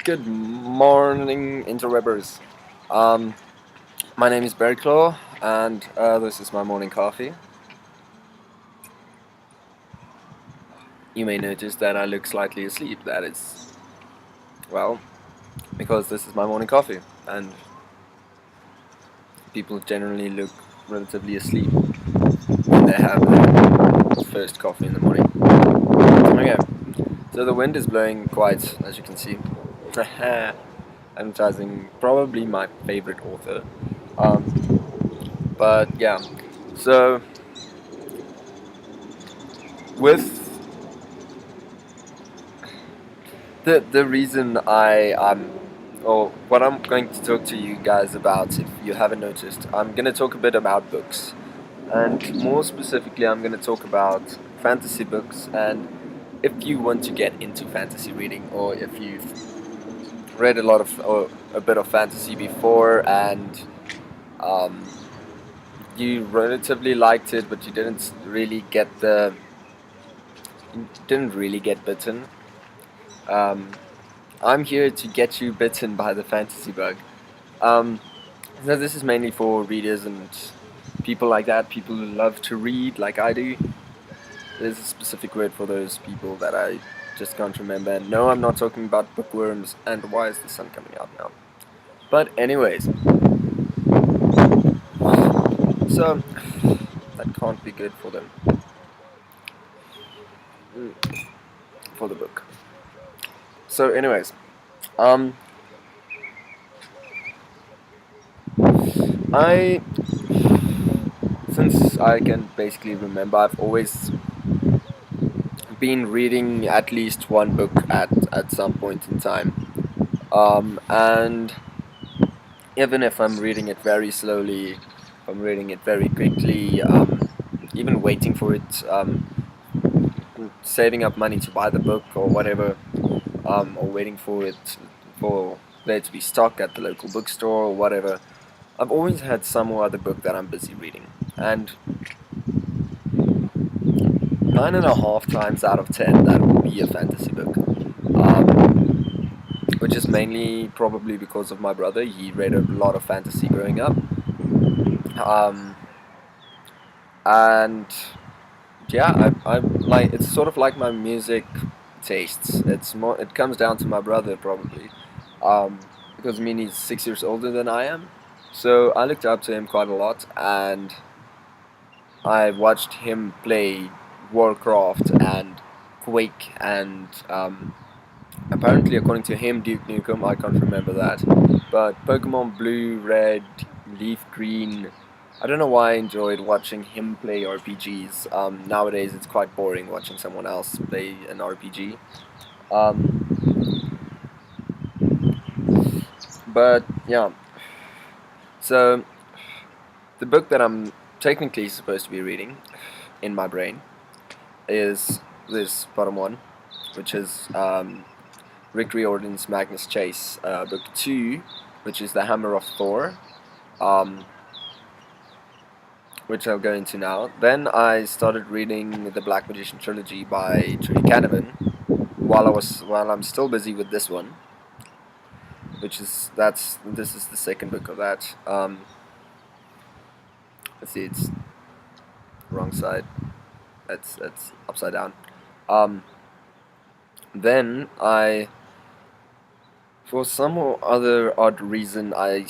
Good morning, interwebbers. Um, my name is Bearclaw, and this is my morning coffee. You may notice that I look slightly asleep. That is, well, because this is my morning coffee, and people generally look relatively asleep when they have their first coffee in the morning. Okay, so the wind is blowing quite, as you can see. Advertising probably my favorite author. But yeah, so with the reason or what I'm going to talk to you guys about, if you haven't noticed, I'm going to talk a bit about books, and more specifically, I'm going to talk about fantasy books. And if you want to get into fantasy reading, or if you've read a lot of or a bit of fantasy before, and um, you relatively liked it, but you didn't really get bitten. Um, I'm here to get you bitten by the fantasy bug. Um, so this is mainly for readers and people like that, people who love to read like I do. There's a specific word for those people that I just can't remember. And no, I'm not talking about bookworms and why is the sun coming out now. But anyways, so that can't be good for them, for the book. So anyways, um, I since I can basically remember, I've always been reading at least one book at some point in time. And even if I'm reading it very slowly, if I'm reading it very quickly, even waiting for it, saving up money to buy the book or whatever, or waiting for there to be stock at the local bookstore or whatever, I've always had some or other book that I'm busy reading. And 9.5 times out of 10, that will be a fantasy book. Which is mainly probably because of my brother. He read a lot of fantasy growing up. Um, and yeah, I like it's sort of like my music tastes. It comes down to my brother probably, because I mean he's 6 years older than I am, so I looked up to him quite a lot, and I watched him play Warcraft and Quake and apparently, according to him, Duke Nukem, I can't remember that. But Pokemon Blue, Red, Leaf Green, I don't know why I enjoyed watching him play RPGs. Nowadays, it's quite boring watching someone else play an RPG. Um, but yeah, so the book that I'm technically supposed to be reading in my brain is this bottom one, which is Rick Riordan's Magnus Chase, book 2, which is The Hammer of Thor, um, which I'll go into now. Then I started reading the Black Magician trilogy by Trudy Canavan while I'm still busy with this one, this is the second book of that. Let's see, it's wrong side. It's upside down. Um, then I For some or other odd reason, I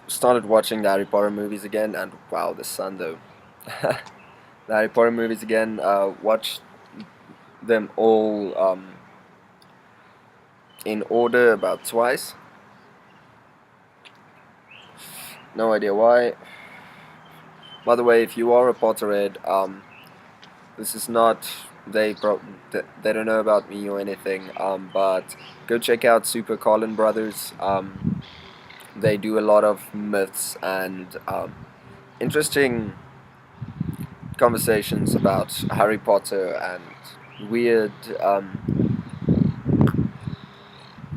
started watching the Harry Potter movies again, and wow, the sun though. The Harry Potter movies again, watched them all in order about twice. No idea why. By the way, if you are a Potterhead, this is not they don't know about me or anything. But go check out Super Colin Brothers. They do a lot of myths and interesting conversations about Harry Potter and weird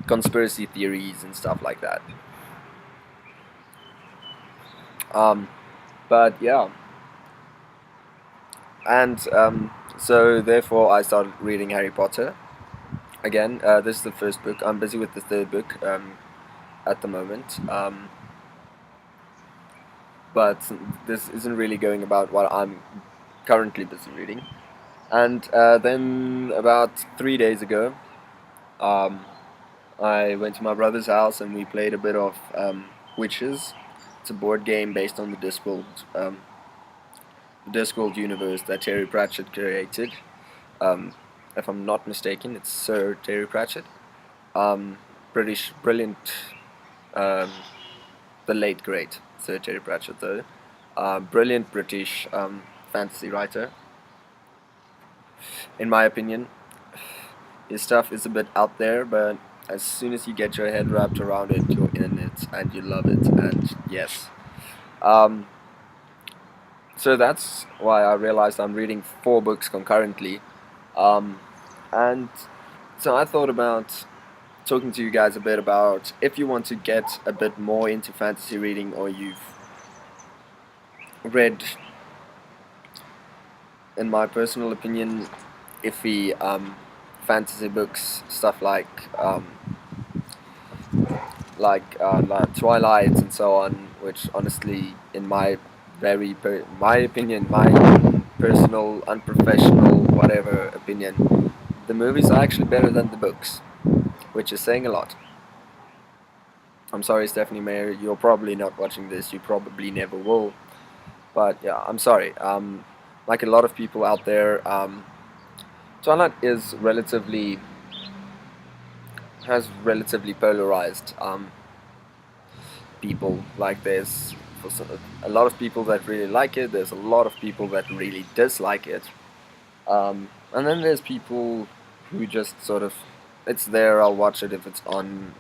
conspiracy theories and stuff like that. Um, but yeah, and so therefore I started reading Harry Potter, again, this is the first book. I'm busy with the third book at the moment, but this isn't really going about what I'm currently busy reading. And then about 3 days ago, um, I went to my brother's house and we played a bit of Witches. It's a board game based on the Discworld universe that Terry Pratchett created. Um, if I'm not mistaken, it's Sir Terry Pratchett. Um, British, brilliant, um, the late great Sir Terry Pratchett, though. Brilliant British fantasy writer, in my opinion. His stuff is a bit out there, but as soon as you get your head wrapped around it, you're in it and you love it. And yes, um, so that's why I realized I'm reading 4 books concurrently. Um, and so I thought about talking to you guys a bit about if you want to get a bit more into fantasy reading, or you've read, in my personal opinion, iffy fantasy books, stuff like Twilight and so on, which honestly, in my my opinion, my personal, unprofessional, whatever opinion, the movies are actually better than the books, which is saying a lot. I'm sorry, Stephanie Meyer, you're probably not watching this, you probably never will, but yeah, I'm sorry. Like a lot of people out there, Twilight has relatively polarized people. Like there's a lot of people that really like it. There's a lot of people that really dislike it. And then there's people who just sort of, it's there. I'll watch it if it's on.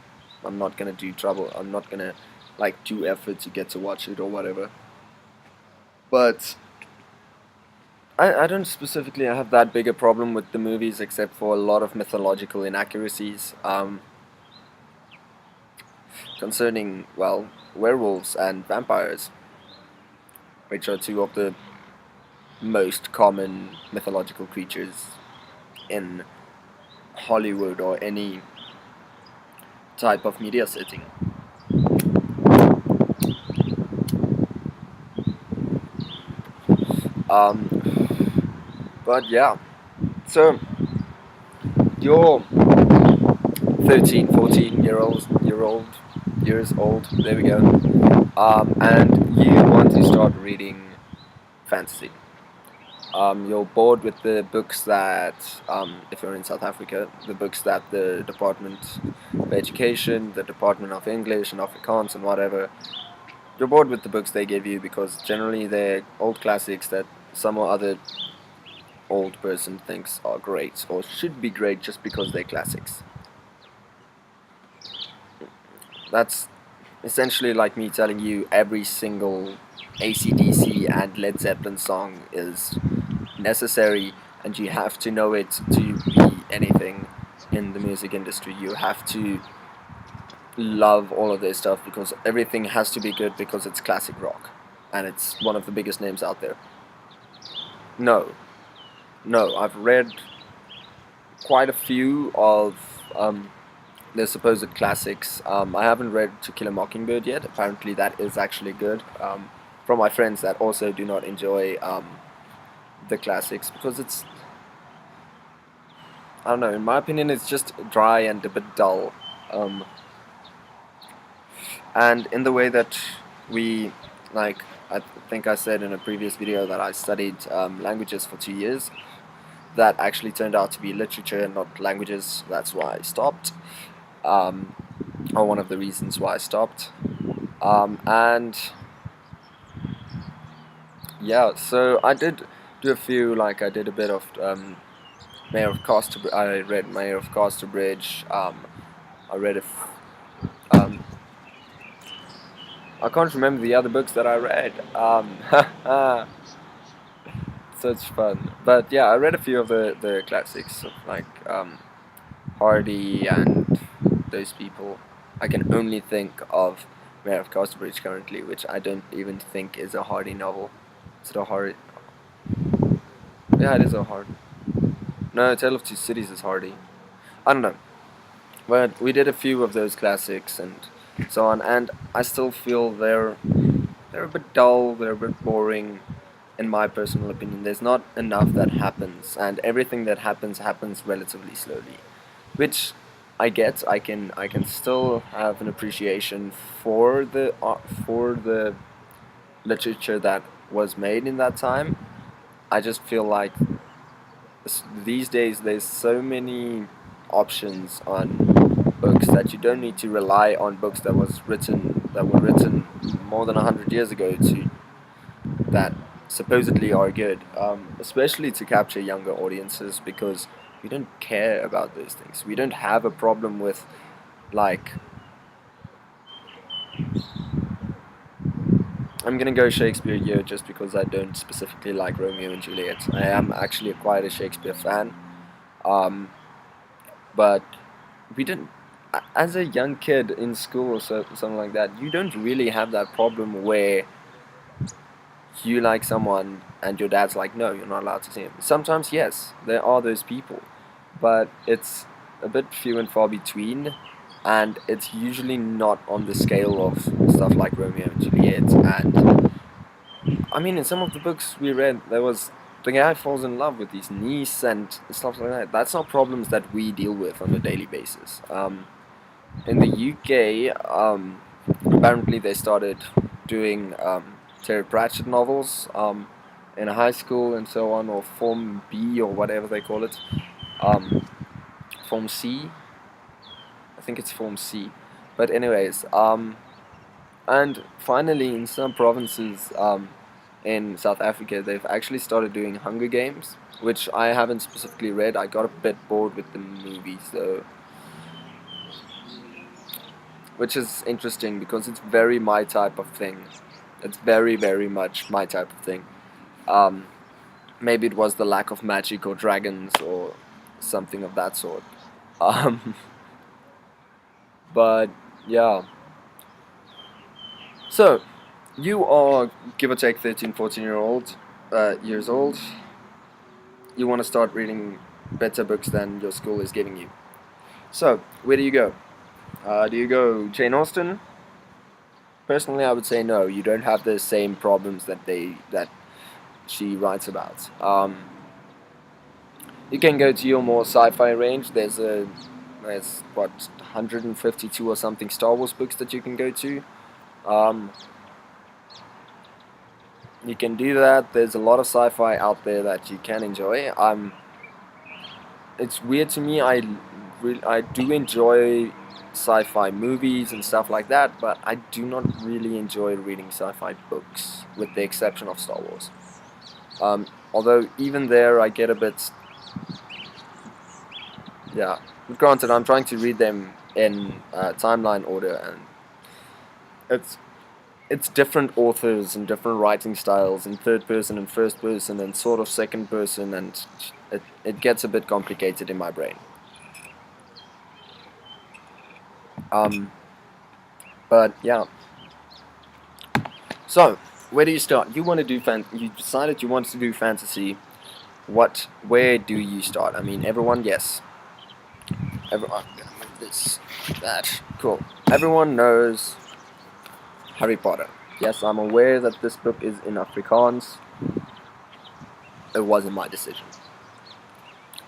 I'm not gonna do trouble. I'm not gonna like do effort to get to watch it or whatever. But I don't specifically have that big a problem with the movies, except for a lot of mythological inaccuracies concerning, well, werewolves and vampires, which are 2 of the most common mythological creatures in Hollywood or any type of media setting. But yeah, so you're 13, 14 years old, there we go, and you want to start reading fantasy. You're bored with the books that, if you're in South Africa, the books that the Department of Education, the Department of English and Afrikaans and whatever, you're bored with the books they give you because generally they're old classics that some or other old person thinks are great or should be great just because they're classics. That's essentially like me telling you every single AC/DC and Led Zeppelin song is necessary and you have to know it to be anything in the music industry. You have to love all of their stuff because everything has to be good because it's classic rock and it's one of the biggest names out there. No, no, I've read quite a few of the supposed classics. I haven't read To Kill a Mockingbird yet. Apparently that is actually good. From my friends that also do not enjoy the classics because it's, I don't know, in my opinion it's just dry and a bit dull. And in the way that we, like, I think I said in a previous video that I studied languages for 2 years. That actually turned out to be literature and not languages. That's why I stopped. Or one of the reasons why I stopped. And yeah, so I did do a few, like I did a bit of Mayor of Casterbridge. I read Mayor of Casterbridge. I read I can't remember the other books that I read. Such fun. But yeah, I read a few of the classics, like Hardy and those people. I can only think of Mayor of Casterbridge currently, which I don't even think is a Hardy novel. Is it a Hardy? Yeah, it is a Hardy. No, Tale of Two Cities is Hardy. I don't know. But we did a few of those classics and so on, and I still feel they're a bit dull, they're a bit boring, in my personal opinion. There's not enough that happens, and everything that happens relatively slowly, which I get. I can still have an appreciation for the literature that was made in that time. I just feel like these days there's so many options on books that you don't need to rely on books that were written more than 100 years ago to that supposedly are good, especially to capture younger audiences because we don't care about those things. We don't have a problem with like I'm gonna go Shakespeare here just because I don't specifically like Romeo and Juliet. I am actually quite a Shakespeare fan, um, but we didn't. As a young kid in school or something like that, you don't really have that problem where you like someone and your dad's like, no, you're not allowed to see him. Sometimes, yes, there are those people, but it's a bit few and far between, and it's usually not on the scale of stuff like Romeo and Juliet. And I mean, in some of the books we read, there was the guy falls in love with his niece and stuff like that. That's not problems that we deal with on a daily basis. In the UK, apparently they started doing Terry Pratchett novels in high school and so on, or Form B or whatever they call it. Um, Form C, I think it's Form C. But anyways, and finally in some provinces in South Africa, they've actually started doing Hunger Games, which I haven't specifically read. I got a bit bored with the movies though, which is interesting because it's very my type of thing. It's very, very much my type of thing. Um, Maybe it was the lack of magic or dragons or something of that sort. Um, but yeah. So, you are, give or take, 13, 14 years old. You want to start reading better books than your school is giving you. So, where do you go? Do you go Jane Austen? Personally, I would say no. You don't have the same problems that she writes about. You can go to your more sci-fi range. There's what 152 or something Star Wars books that you can go to. Um, you can do that. There's a lot of sci-fi out there that you can enjoy. It's weird to me. I do enjoy sci-fi movies and stuff like that, but I do not really enjoy reading sci-fi books, with the exception of Star Wars. Although even there, I get a bit. Yeah, but granted, I'm trying to read them in timeline order, and it's it's different authors and different writing styles in third person and first person and sort of second person, and it gets a bit complicated in my brain. Um, but yeah. So where do you start? You want to do You decided you wanted to do fantasy. Where do you start? I mean, everyone, yes. Everyone, this, that, cool. Everyone knows Harry Potter. Yes, I'm aware that this book is in Afrikaans. It wasn't my decision.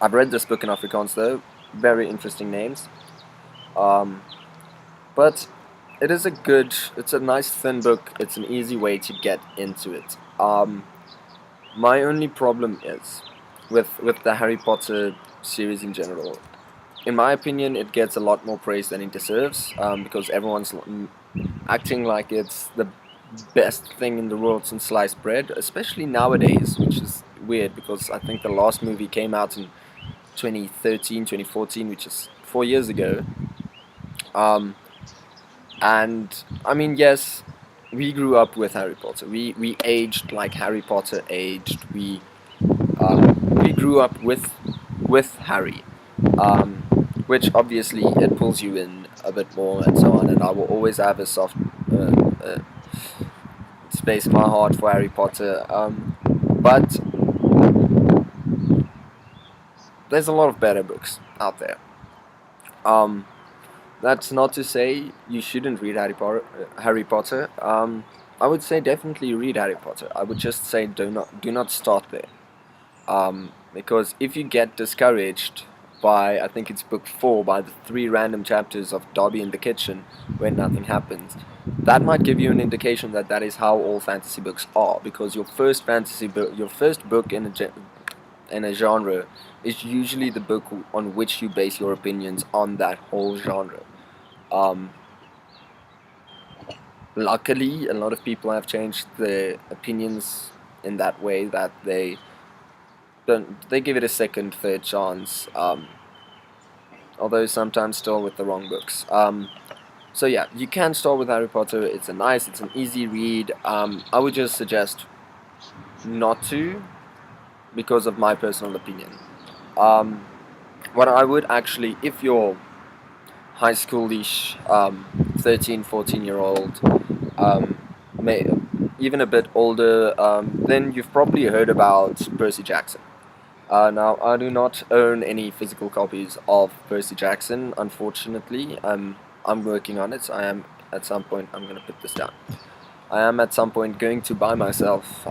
I've read this book in Afrikaans though. Very interesting names. Um, but it's a nice thin book. It's an easy way to get into it. My only problem is with the Harry Potter series in general. In my opinion, it gets a lot more praise than it deserves because everyone's acting like it's the best thing in the world since sliced bread, especially nowadays, which is weird because I think the last movie came out in 2013, 2014, which is 4 years ago. Um, and I mean, yes, we grew up with Harry Potter. We aged like Harry Potter aged. We grew up with Harry, um, which obviously it pulls you in a bit more and so on. And I will always have a soft uh, space in my heart for Harry Potter. But there's a lot of better books out there. Um, that's not to say you shouldn't read Harry Potter. I would say definitely read Harry Potter. I would just say do not start there. Because if you get discouraged by, I think it's book 4, by the 3 random chapters of Dobby in the kitchen where nothing happens, that might give you an indication that that is how all fantasy books are. Because your first book in a genre is usually the book on which you base your opinions on that whole genre. Um, Luckily, a lot of people have changed their opinions in that way, that they give it a second, third chance. Although sometimes still with the wrong books. So yeah, you can start with Harry Potter. It's an easy read. I would just suggest not to, because of my personal opinion. Um, what I would actually, if you're high schoolish, 13, 14-year-old, um, may, even a bit older, then you've probably heard about Percy Jackson. Now, I do not own any physical copies of Percy Jackson, unfortunately. I'm working on it. I am, at some point, I'm going to put this down. I am at some point going to buy myself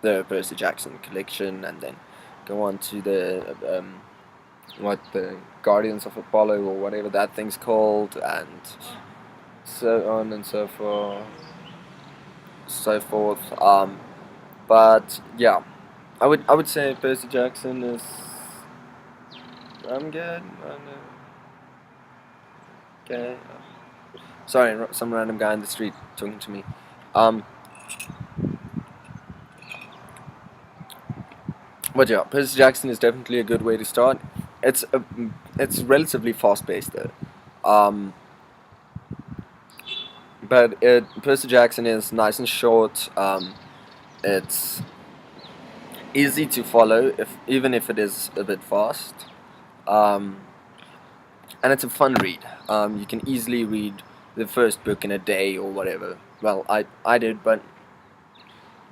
the Percy Jackson collection, and then go on to the Guardians of Apollo, or whatever that thing's called, and so on and so forth. But yeah, I would say Percy Jackson is. I'm good. Okay. Sorry, some random guy in the street talking to me. Um, but yeah, Percy Jackson is definitely a good way to start. It's a, it's relatively fast paced though. Um, but Percy Jackson is nice and short. It's easy to follow, if even if it is a bit fast. Um, and it's a fun read. You can easily read the first book in a day or whatever. Well, I did, but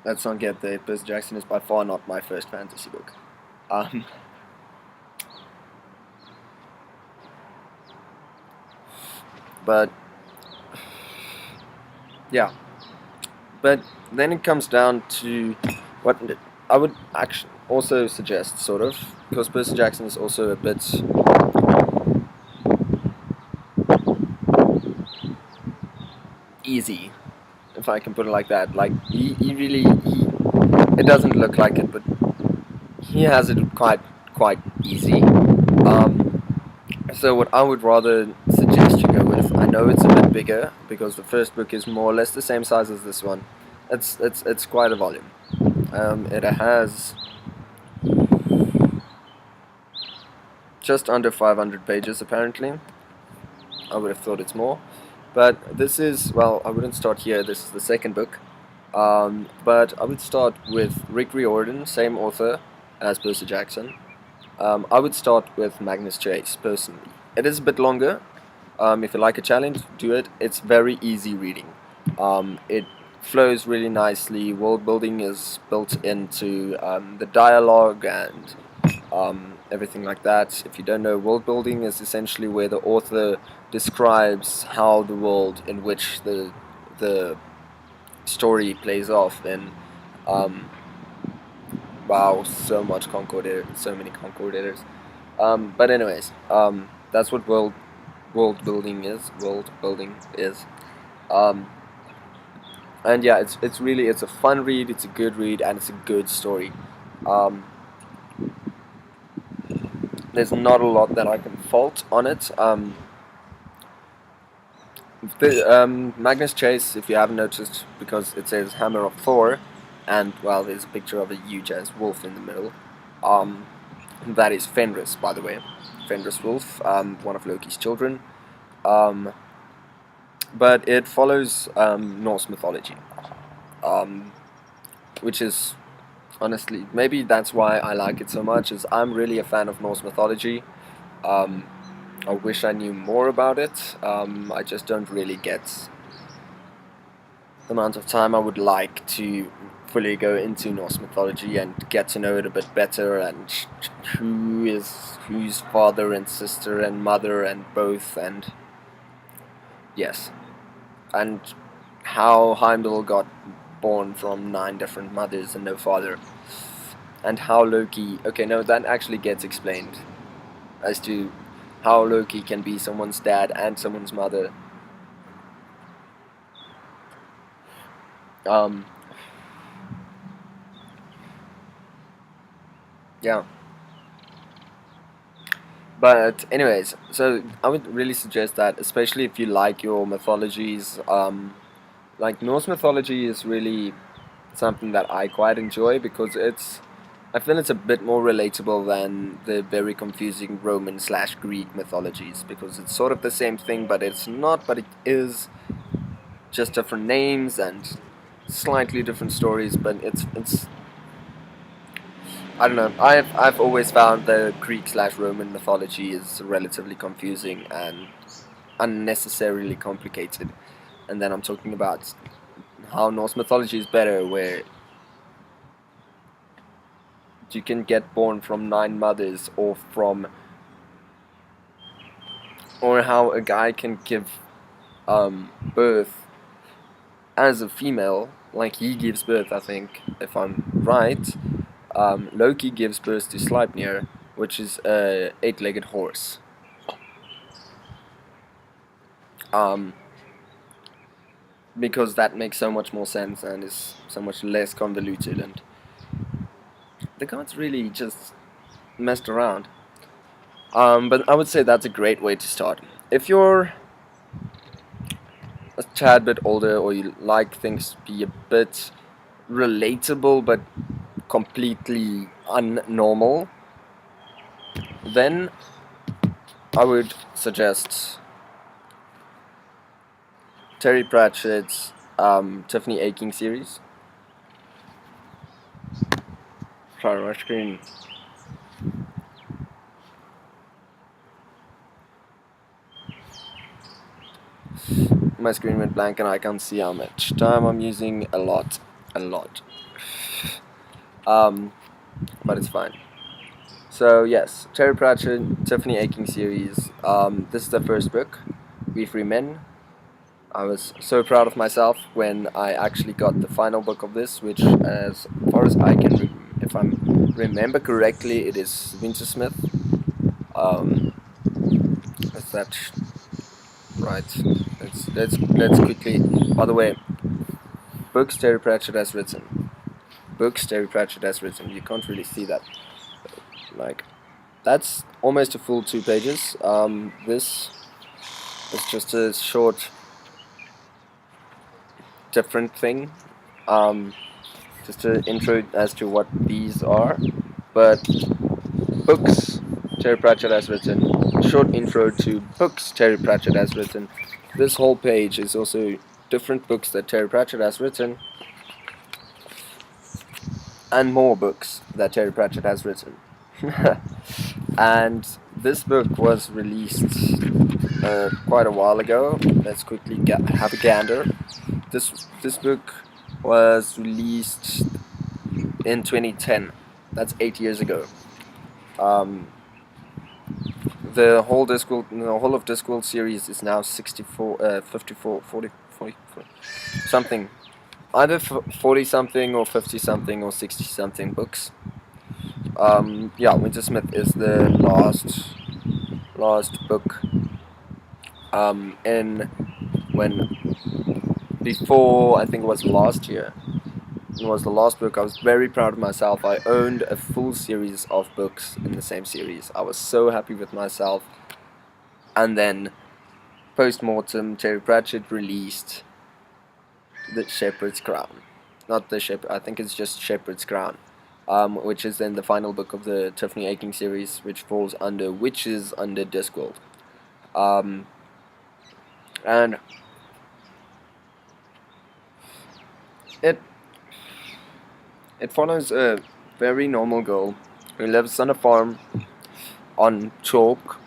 let's not get there. Percy Jackson is by far not my first fantasy book. Um, but yeah, but then it comes down to what I would actually also suggest, sort of, because Percy Jackson is also a bit easy, if I can put it like that. Like it doesn't look like it, but he has it quite easy. Um, so what I would rather suggest you go with, I know it's a bit bigger because the first book is more or less the same size as this one. It's quite a volume. It has just under 500 pages apparently. I would have thought it's more, but this is, well, I wouldn't start here. This is the second book. But I would start with Rick Riordan, same author as Percy Jackson. I would start with Magnus Chase, personally. It is a bit longer. If you like a challenge, do it. It's very easy reading. It flows really nicely. World building is built into the dialogue and everything like that. If you don't know, world building is essentially where the author describes how the world in which the story plays off. And um, wow, so many concordators. But anyways, that's what world building is. World building is. Um, and yeah, it's a fun read. It's a good read, and it's a good story. Um, there's not a lot that I can fault on it. Magnus Chase, if you haven't noticed, because it says Hammer of Thor, and well, there's a picture of a huge ass wolf in the middle. Um, that is Fenris, by the way. Fenris Wolf, one of Loki's children. Um, but it follows Norse mythology, um, which is honestly, maybe that's why I like it so much. Is I'm really a fan of Norse mythology. Um, I wish I knew more about it. I just don't really get the amount of time I would like to fully go into Norse mythology and get to know it a bit better, and who is whose father and sister and mother and both, and yes, and how Heimdall got born from 9 different mothers and no father, and how Loki. Okay, no, that actually gets explained as to how Loki can be someone's dad and someone's mother. Um, yeah. But anyways, so I would really suggest that, especially if you like your mythologies, like Norse mythology is really something that I quite enjoy because I feel it's a bit more relatable than the very confusing Roman slash Greek mythologies, because it's sort of the same thing, but it's not, but it is just different names and slightly different stories, but it's I don't know. I've always found the Greek slash Roman mythology is relatively confusing and unnecessarily complicated. And then I'm talking about how Norse mythology is better, where you can get born from 9 mothers, or how a guy can give birth as a female, like he gives birth. I think, if I'm right, Loki gives birth to Sleipnir, which is a 8-legged horse. Um, because that makes so much more sense and is so much less convoluted, and the gods really just messed around. But I would say that's a great way to start. If you're a tad bit older, or you like things to be a bit relatable but completely unnormal, then I would suggest Terry Pratchett's Tiffany Aching series. Sorry, my screen. My screen went blank and I can't see how much time I'm using. A lot. But it's fine. So yes, Terry Pratchett, Tiffany Aching series. This is the first book, We Free Men. I was so proud of myself when I actually got the final book of this, which, as far as I can, if I remember correctly, it is Wintersmith. Is that right? Let's quickly. By the way, books Terry Pratchett has written. Books Terry Pratchett has written. You can't really see that. Like, that's almost a full 2 pages. This is just a short, different thing. Just an intro as to what these are. But books Terry Pratchett has written. Short intro to books Terry Pratchett has written. This whole page is also different books that Terry Pratchett has written, and more books that Terry Pratchett has written. And this book was released quite a while ago. Let's quickly have a gander. This book was released in 2010. That's 8 years ago. The whole of Discworld series is now 54, 54, 40, 40, 40 something. Either 40 something or 50 something or 60 something books. Yeah, Wintersmith is the last book. In when before, I think it was last year. It was the last book. I was very proud of myself. I owned a full series of books in the same series. I was so happy with myself. And then, post-mortem, Terry Pratchett released The Shepherd's Crown. Not The Shepherd, I think it's just Shepherd's Crown. Which is then the final book of the Tiffany Aching series, which falls under Witches under Discworld. And it follows a very normal girl who lives on a farm on chalk,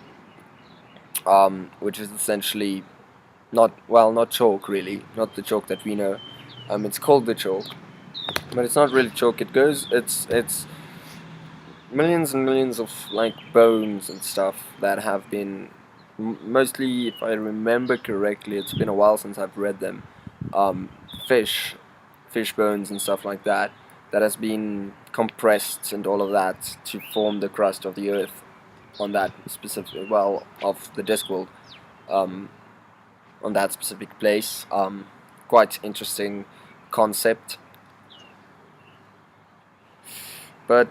which is essentially not chalk really, not the chalk that we know. It's called the chalk. but it's not really chalk. It's millions and millions of like bones and stuff that have been mostly, if I remember correctly, it's been a while since I've read them. Um, fish, fish bones and stuff like that, that has been compressed and all of that to form the crust of the Earth on that specific, well, of the Discworld, um, on that specific place. Quite interesting concept, but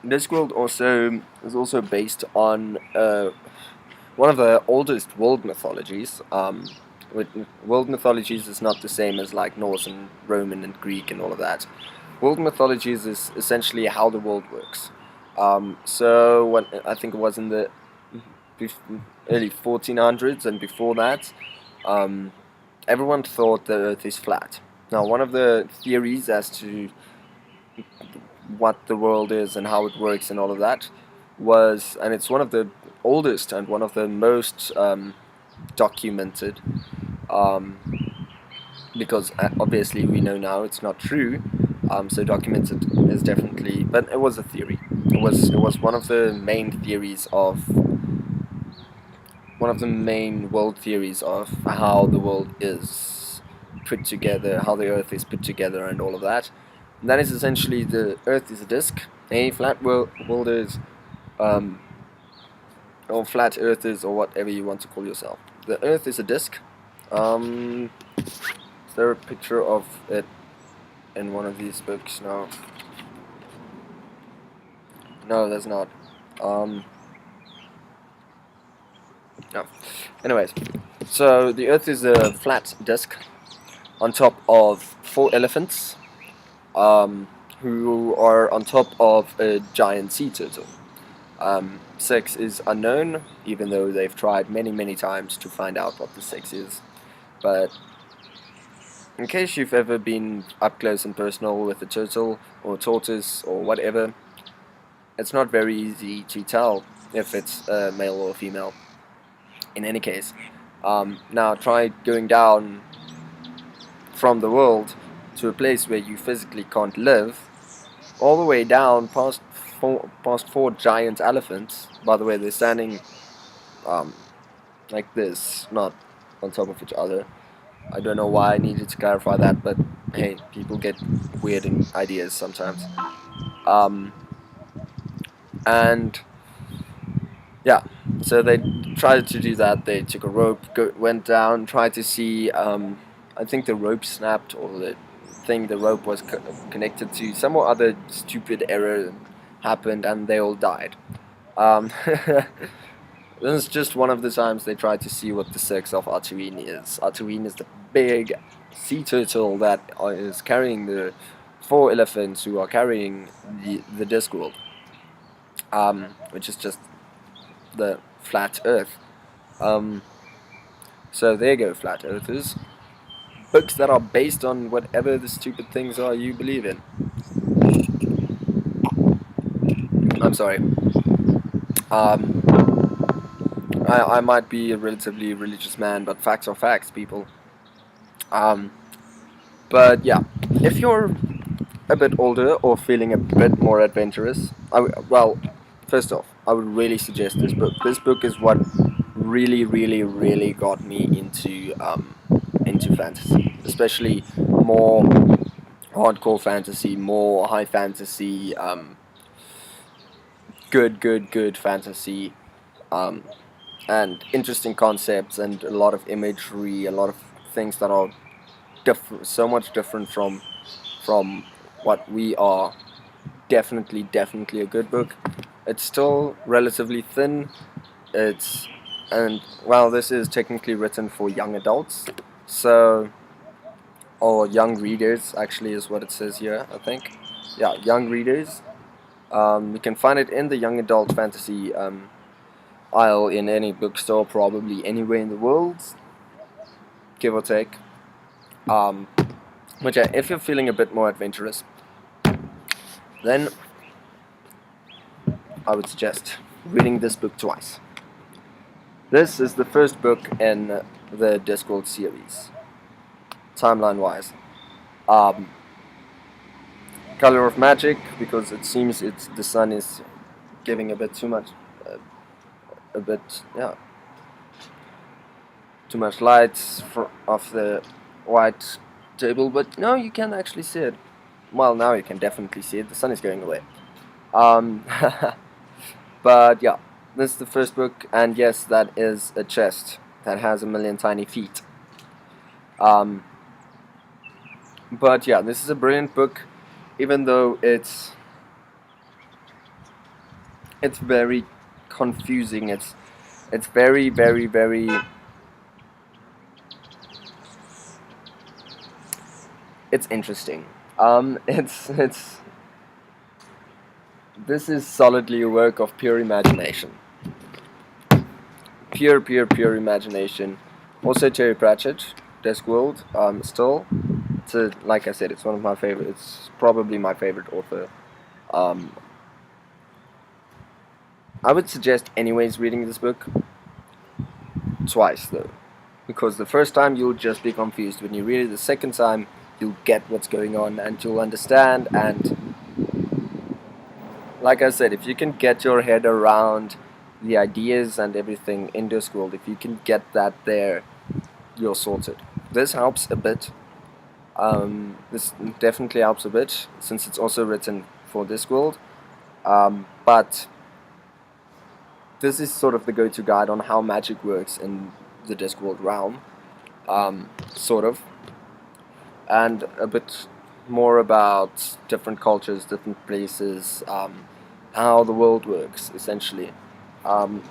Discworld also is also based on one of the oldest world mythologies. With world mythologies is not the same as like Norse and Roman and Greek and all of that. World mythologies is essentially how the world works. So when I think it was in the early 1400s and before that, um, everyone thought the Earth is flat. Now, one of the theories as to what the world is and how it works and all of that was, and it's one of the oldest and one of the most documented, um, because obviously we know now it's not true. So documented is definitely, but it was a theory. It was one of the main theories of one of the main world theories of how the world is put together, how the Earth is put together, and all of that. And that is essentially the Earth is a disk. Any flat worlders, um, or flat earthers, or whatever you want to call yourself. The Earth is a disk. Is there a picture of it in one of these books? No. No, there's not. No. Anyways, so the Earth is a flat disk on top of four elephants, who are on top of a giant sea turtle. Sex is unknown, even though they've tried many, many times to find out what the sex is. But in case you've ever been up close and personal with a turtle or a tortoise or whatever, it's not very easy to tell if it's a male or a female. In any case, now try going down from the world to a place where you physically can't live, all the way down past four giant elephants. By the way, they're standing um, like this, not on top of each other. I don't know why I needed to clarify that, but hey, people get weird ideas sometimes. Um, and yeah, so they tried to do that. They took a rope, went down, tried to see. I think the rope snapped, or the rope was connected to some or other stupid error happened, and they all died. Um, this is just one of the times they tried to see what the sex of Artuine is. Artuine is the big sea turtle that is carrying the four elephants who are carrying the Discworld, which is just the flat Earth. So there you go, flat earthers. Books that are based on whatever the stupid things are you believe in. I'm sorry. I might be a relatively religious man, but facts are facts, people. Um, but yeah, if you're a bit older or feeling a bit more adventurous, well, first off, I would really suggest this book. This book is what really, really, really got me into fantasy, especially more hardcore fantasy, more high fantasy, good fantasy, um, and interesting concepts and a lot of imagery, a lot of things that are so much different from what we are. Definitely a good book. It's still relatively thin. It's and well, this is technically written for young adults, so or young readers actually is what it says here. I think, yeah, young readers. You can find it in the young adult fantasy aisle in any bookstore, probably anywhere in the world, give or take. But yeah, if you're feeling a bit more adventurous, then I would suggest reading this book twice. This is the first book in the Discworld series, timeline-wise. Um, Color of Magic, because it seems the sun is giving a bit too much, uh, a bit, yeah, too much light off the white table. But no, you can actually see it. Well, now you can definitely see it. The sun is going away. Um, but yeah, this is the first book, and yes, that is a chest that has a million tiny feet. Um, but yeah, this is a brilliant book, even though it's very confusing. It's very, very, very. It's interesting. It's This is solidly a work of pure imagination. Pure, pure, pure imagination. Also, Terry Pratchett, Discworld. Still, like I said, it's one of my favorite. It's probably my favorite author. Um, I would suggest, anyways, reading this book twice though, because the first time you'll just be confused. When you read it the second time, you'll get what's going on and you'll understand. And like I said, if you can get your head around the ideas and everything in Discworld, if you can get that there, you're sorted. This helps a bit. This definitely helps a bit, since it's also written for Discworld. But this is sort of the go-to guide on how magic works in the Discworld realm, sort of, and a bit more about different cultures, different places, how the world works, essentially, um,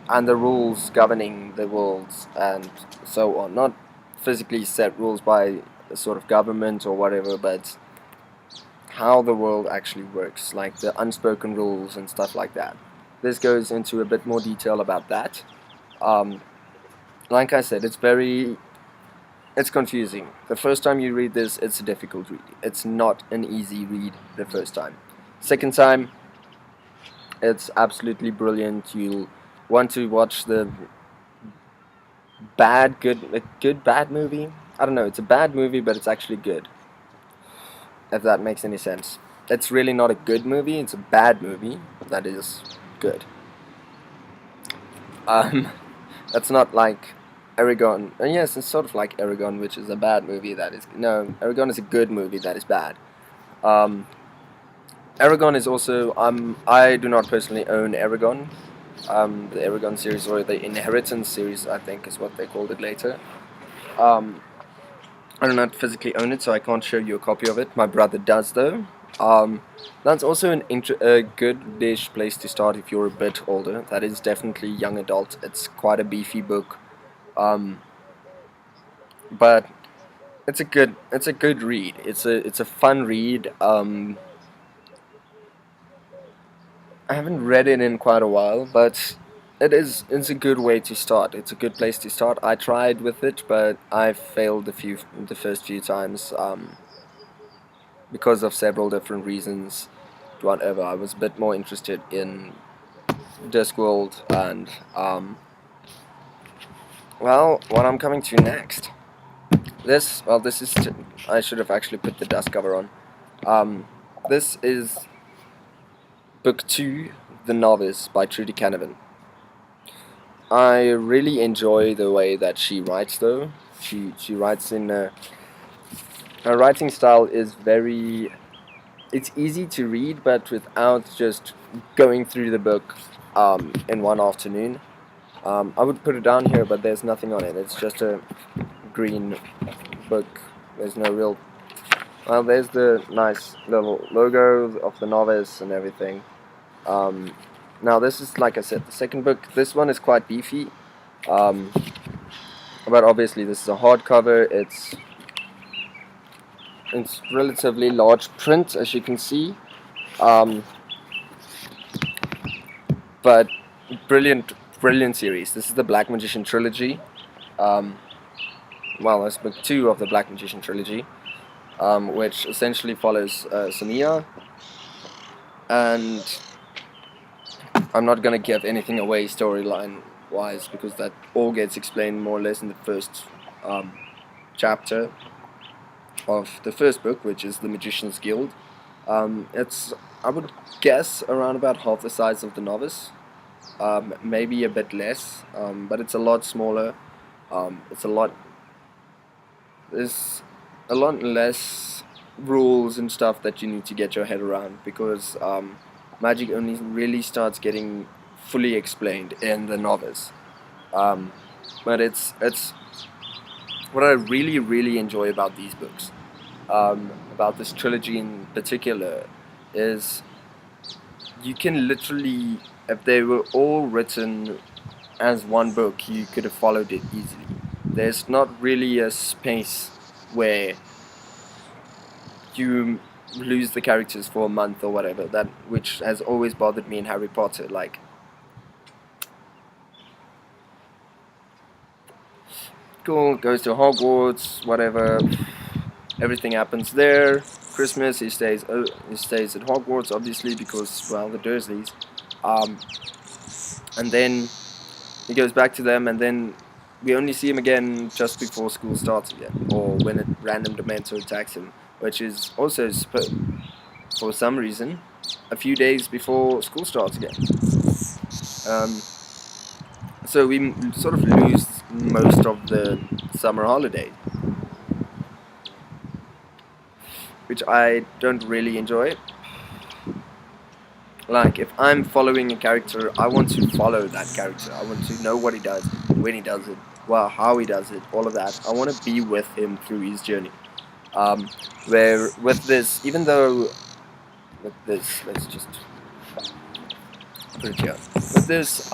and the rules governing the worlds, and so on. Not physically set rules by a sort of government or whatever, but how the world actually works, like the unspoken rules and stuff like that. This goes into a bit more detail about that. Um, like I said, it's confusing. The first time you read this, it's a difficult read. It's not an easy read the first time. Second time, it's absolutely brilliant. You'll want to watch the good bad movie. I don't know. It's a bad movie, but it's actually good. If that makes any sense. It's really not a good movie. It's a bad movie that is good. Um, that's not like Aragon. Yes, it's sort of like Aragon, which is a bad movie that is... No, Aragon is a good movie that is bad. Um, Aragon is also... I do not personally own Aragon. The Aragon series, or the Inheritance series, I think is what they called it later. I do not physically own it, so I can't show you a copy of it. My brother does, though. That's also a good-ish place to start if you're a bit older. That is definitely young adult. It's quite a beefy book, but it's a good read. It's a fun read. I haven't read it in quite a while, but it's a good way to start. It's a good place to start. I tried with it, but I failed the first few times, because of several different reasons. Whatever, I was a bit more interested in Discworld and well, what I'm coming to next. This is I should have actually put the dust cover on. This is Book 2, The Novice by Trudy Canavan. I really enjoy the way that she writes, though. She writes in her writing style is very... It's easy to read, but without just going through the book in one afternoon. I would put it down here, but there's nothing on it. It's just a green book. There's no real... Well, there's the nice little logo of the novice and everything. Now this is, like I said, the second book. This one is quite beefy, but obviously this is a hardcover. It's relatively large print, as you can see, but brilliant series. This is the Black Magician trilogy. Well, that's book 2 of the Black Magician trilogy, which essentially follows Samia, and I'm not going to give anything away storyline wise, because that all gets explained more or less in the first chapter. of the first book, which is The Magician's Guild. It's, I would guess, around about half the size of The Novice, maybe a bit less, but it's a lot smaller. It's a lot. There's a lot less rules and stuff that you need to get your head around because magic only really starts getting fully explained in The Novice. Um, but it's what I really enjoy about these books, about this trilogy in particular, is you can literally, if they were all written as one book, you could have followed it easily. There's not really a space where you lose the characters for a month or whatever. That which has always bothered me in Harry Potter. Like, cool, goes to Hogwarts, whatever. Everything happens there. Christmas, he stays at Hogwarts, obviously, because, well, the Dursleys. Um, and then he goes back to them, and then we only see him again just before school starts again, or when a random Dementor attacks him, which is also, for some reason, a few days before school starts again. Um, so we sort of lose most of the summer holiday, which I don't really enjoy. Like, if I'm following a character, I want to follow that character. I want to know what he does, when he does it, well, how he does it, all of that. I want to be with him through his journey. Um, where with this, even though with this, let's just put it here. With this,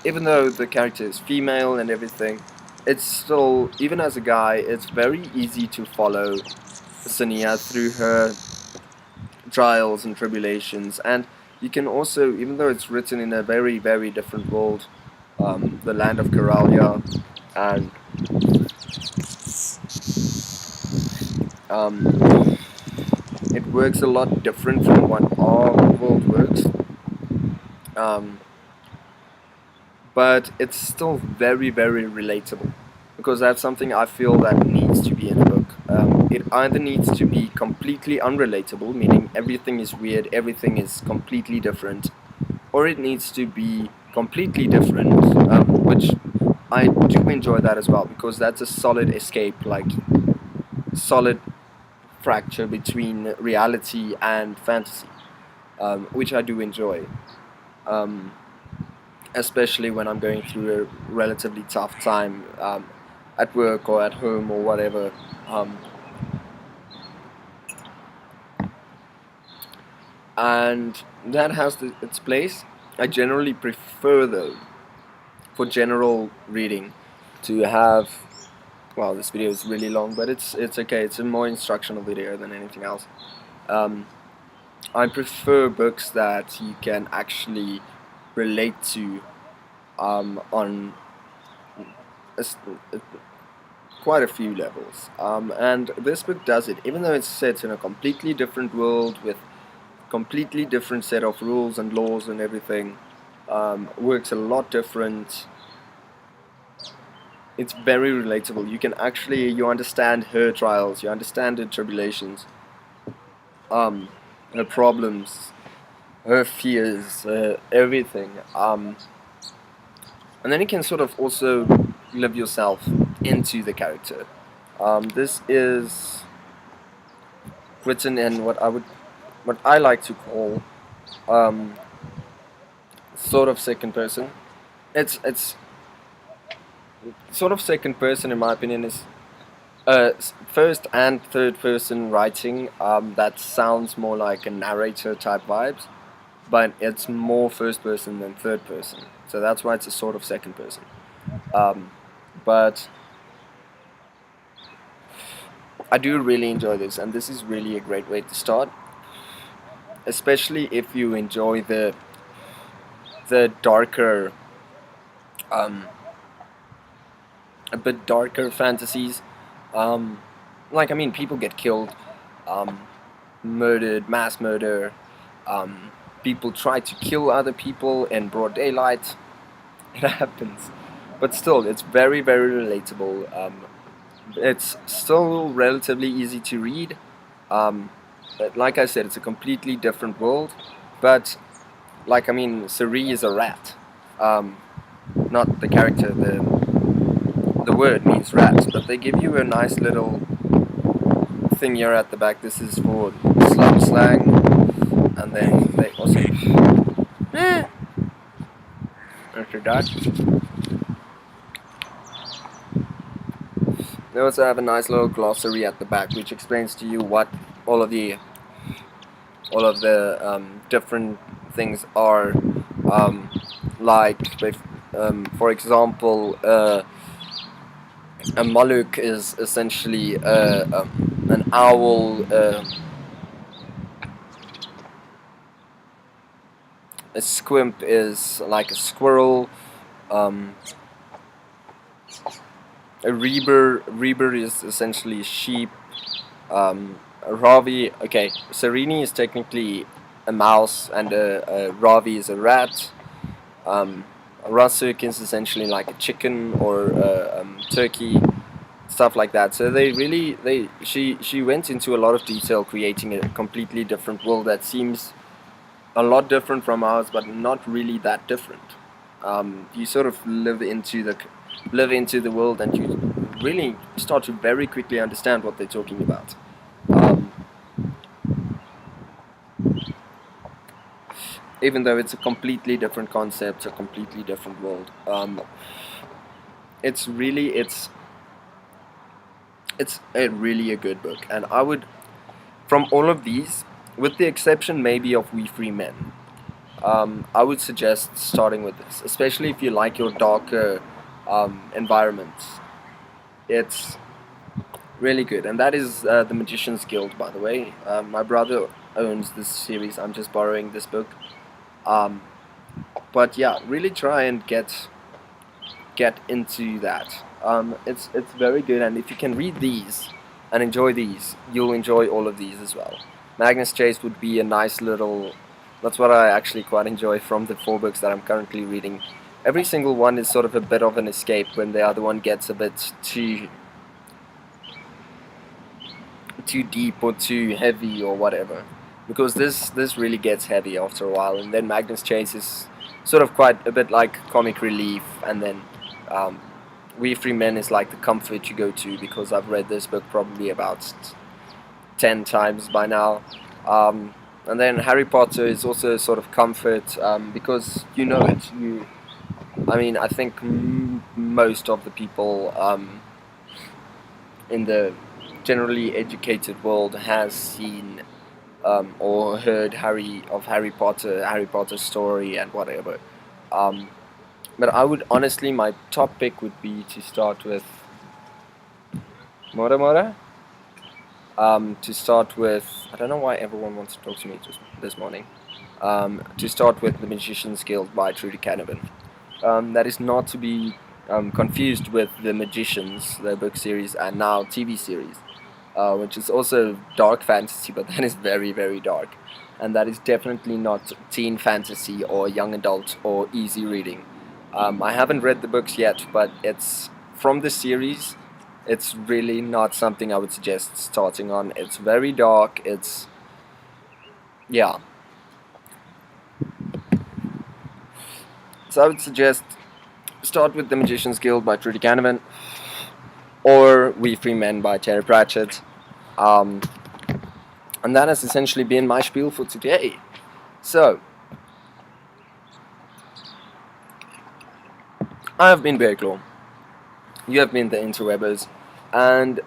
even though the character is female and everything, it's still, even as a guy, it's very easy to follow Sania through her trials and tribulations, and you can also, even though it's written in a very different world, the land of Coralia, and um, it works a lot different from what our world works, um, but it's still very relatable, because that's something I feel that needs to be in a book. It either needs to be completely unrelatable, meaning everything is weird, everything is completely different, or it needs to be completely different, which I do enjoy that as well, because that's a solid escape, like solid fracture between reality and fantasy, which I do enjoy, um, especially when I'm going through a relatively tough time, at work or at home or whatever. Um, and that has its place. I generally prefer, though, for general reading, to have, well, this video is really long, but it's okay. It's a more instructional video than anything else. Um, I prefer books that you can actually relate to, on a s a- quite a few levels. And this book does it, even though it's set in a completely different world with completely different set of rules and laws and everything. Works a lot different. It's very relatable. You can actually, you understand her trials, you understand her tribulations, um, her problems, her fears, everything. And then you can sort of also live yourself into the character. This is written in what I like to call, um, sort of second person. It's sort of second person, in my opinion, is first and third person writing, that sounds more like a narrator type vibes, but it's more first person than third person. So that's why it's a sort of second person. Um, but I do really enjoy this, and this is really a great way to start, especially if you enjoy the darker, um, a bit darker fantasies. Um, like, I mean, people get killed, um, murdered, mass murder. Um, People try to kill other people in broad daylight. It happens, but still, it's very relatable. It's still relatively easy to read. But like I said, it's a completely different world. But like I mean, Suri is a rat. Um, Not the character. The word means rat. But they give you a nice little thing here at the back. This is for slum slang, and then they also. After that, they also have a nice little glossary at the back, which explains to you what all of the different things are. Um, like, for example, a Maluk is essentially an owl. A squimp is like a squirrel. Um, a reaper is essentially sheep. A Ravi, okay, Serini is technically a mouse, and a Ravi is a rat. A Rasuk is essentially like a chicken or a turkey, stuff like that. So she went into a lot of detail creating a completely different world that seems a lot different from ours, but not really that different. You sort of live into the world, and you really start to very quickly understand what they're talking about. Um, Even though it's a completely different concept, a completely different world. It's really it's a really a good book, and I would, from all of these, with the exception maybe of We Free Men, I would suggest starting with this, especially if you like your darker environments. It's really good, and that is The Magician's Guild, by the way. My brother owns this series. I'm just borrowing this book. Um, but yeah, really try and get into that. It's very good, and if you can read these and enjoy these, you'll enjoy all of these as well. Magnus Chase would be a nice little. That's what I actually quite enjoy from the four books that I'm currently reading. Every single one is sort of a bit of an escape when the other one gets a bit too deep or too heavy or whatever. Because this really gets heavy after a while, and then Magnus Chase is sort of quite a bit like comic relief, and then um, We Free Men is like the comfort you go to, because I've read this book probably about 10 times by now. And then Harry Potter is also a sort of comfort, because you know it. I mean, I think most of the people in the generally educated world has seen or heard Harry Potter, Harry Potter story and whatever. Um, but I would honestly, my top pick would be to start with Mora Mora. To start with, I don't know why everyone wants to talk to me this morning. To start with The Magician's Guild by Trudy Canavan. That is not to be confused with The Magicians, the book series, and now TV series, which is also dark fantasy, but that is very, very dark. And that is definitely not teen fantasy or young adult or easy reading. I haven't read the books yet, but it's from the series. It's really not something I would suggest starting on. It's very dark. Yeah. So I would suggest start with The Magician's Guild by Trudy Canavan, or We Free Men by Terry Pratchett. And that has essentially been my spiel for today. So, I have been Bearclaw. You have been the interwebbers. And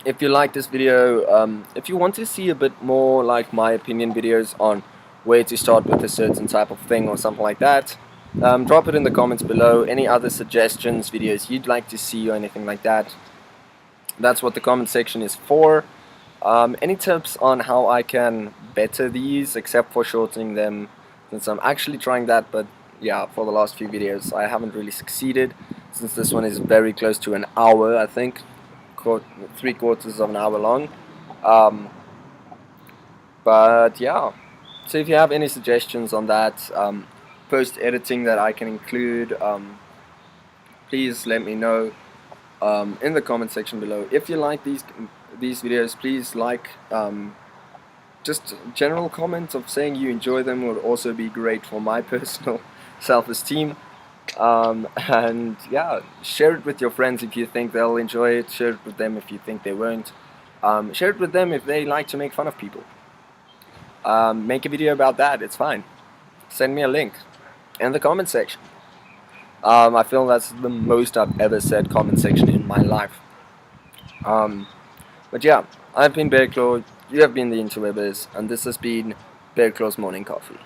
if you like this video, if you want to see a bit more like my opinion videos on where to start with a certain type of thing or something like that, drop it in the comments below. Any other suggestions, videos you'd like to see or anything like that, that's what the comment section is for. Any tips on how I can better these, except for shortening them, since I'm actually trying that, but yeah, for the last few videos I haven't really succeeded, since this one is very close to an hour, I think, 3/4 of an hour long. But yeah, so if you have any suggestions on that, post editing that I can include, please let me know. in the comment section below. If you like these videos, please like. Just general comments of saying you enjoy them would also be great for my personal self-esteem. And yeah, share it with your friends if you think they'll enjoy it. Share it with them if you think they won't. Share it with them if they like to make fun of people. Make a video about that, it's fine. Send me a link in the comment section. I feel that's the most I've ever said comment section in my life. But yeah, I've been Bearclaw, you have been the Interwebbers, and this has been Bearclaw's Morning Coffee.